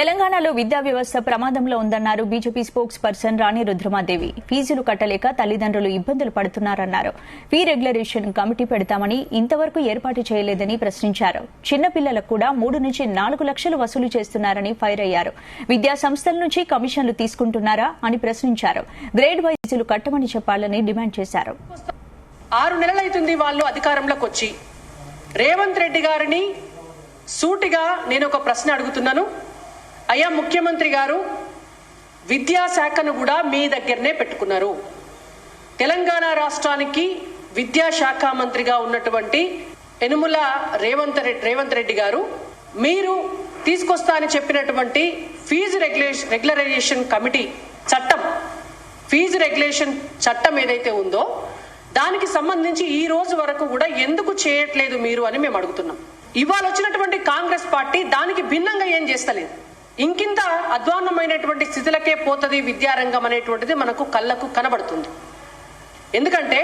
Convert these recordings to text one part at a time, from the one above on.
తెలంగాణలో విద్యా వ్యవస్థ ప్రమాదంలో ఉందన్నారు బీజేపీ స్పోక్స్ పర్సన్ రాణి రుద్రమాదేవి. ఫీజులు కట్టలేక తల్లిదండ్రులు ఇబ్బందులు పడుతున్నారన్నారు. ఫీ రెగ్యులరేషన్ కమిటీ పెడతామని ఇంతవరకు ఏర్పాటు చేయలేదని ప్రశ్నించారు. చిన్నపిల్లలకు కూడా 3 నుంచి 4 లక్షలు వసూలు చేస్తున్నారని ఫైర్ అయ్యారు. విద్యా సంస్థల నుంచి కమిషన్లు తీసుకుంటున్నారా అని ప్రశ్నించారు. గ్రేడ్ వైజులు కట్టమని చెప్పాలని డిమాండ్ చేశారు. 6 నెలలైతుంది వాళ్ళు అధికారంలోకి వచ్చి. రేవంత్ రెడ్డి గారిని సూటిగా నేను ఒక ప్రశ్న అడుగుతున్నాను. అయ్యా ముఖ్యమంత్రి గారు, విద్యాశాఖను కూడా మీ దగ్గరనే పెట్టుకున్నారు. తెలంగాణ రాష్ట్రానికి విద్యాశాఖ మంత్రిగా ఉన్నటువంటి యనుమల రేవంత్ రెడ్డి గారు, మీరు తీసుకొస్తా అని చెప్పినటువంటి ఫీజు రెగ్యులరైజేషన్ కమిటీ చట్టం, ఫీజు రెగ్యులేషన్ చట్టం ఏదైతే ఉందో దానికి సంబంధించి ఈ రోజు వరకు కూడా ఎందుకు చేయట్లేదు మీరు అని మేము అడుగుతున్నాం. ఇవాళ వచ్చినటువంటి కాంగ్రెస్ పార్టీ దానికి భిన్నంగా ఏం చేస్తలేదు. ఇంకింత అధ్వాన్నమైనటువంటి స్థితిలకే పోతుంది విద్యారంగం అనేటువంటిది మనకు కళ్ళకు కనబడుతుంది. ఎందుకంటే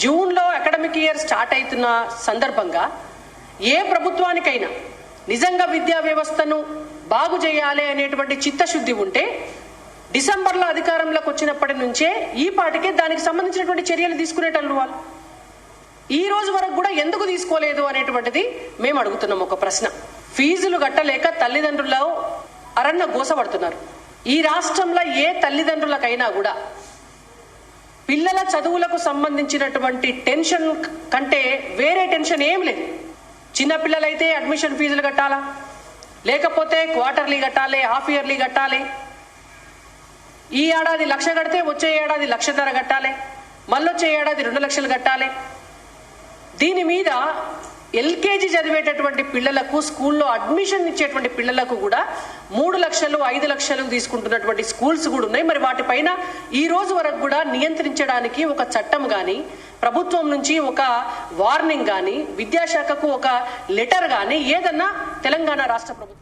జూన్లో అకాడమిక్ ఇయర్ స్టార్ట్ అవుతున్న సందర్భంగా ఏ ప్రభుత్వానికైనా నిజంగా విద్యా వ్యవస్థను బాగు చేయాలి అనేటువంటి చిత్తశుద్ధి ఉంటే డిసెంబర్లో అధికారంలోకి వచ్చినప్పటి నుంచే ఈ పాటికే దానికి సంబంధించినటువంటి చర్యలు తీసుకునేటట్లు వాళ్ళు ఈ రోజు వరకు కూడా ఎందుకు తీసుకోలేదు అనేటువంటిది మేము అడుగుతున్నాం. ఒక ప్రశ్న. ఫీజులు కట్టలేక తల్లిదండ్రులు అరణ్య గోసపడుతున్నారు. ఈ రాష్ట్రంలో ఏ తల్లిదండ్రులకైనా కూడా పిల్లల చదువులకు సంబంధించినటువంటి టెన్షన్ కంటే వేరే టెన్షన్ ఏం లేదు. చిన్నపిల్లలైతే అడ్మిషన్ ఫీజులు కట్టాలా, లేకపోతే క్వార్టర్లీ కట్టాలి, హాఫ్ ఇయర్లీ కట్టాలి. ఈ ఏడాది 1 లక్ష కడితే వచ్చే ఏడాది 1.5 లక్షలు కట్టాలి, మళ్ళొచ్చే ఏడాది 2 లక్షలు కట్టాలి. దీని మీద ఎల్కేజీ చదివేటటువంటి పిల్లలకు స్కూల్లో అడ్మిషన్ ఇచ్చేటువంటి పిల్లలకు కూడా 3 లక్షలు 5 లక్షలు తీసుకుంటున్నటువంటి స్కూల్స్ కూడా ఉన్నాయి. మరి వాటిపైన ఈ రోజు వరకు కూడా నియంత్రించడానికి ఒక చట్టం గాని, ప్రభుత్వం నుంచి ఒక వార్నింగ్ గాని, విద్యాశాఖకు ఒక లెటర్ గాని ఏదన్నా తెలంగాణ రాష్ట్ర ప్రభుత్వం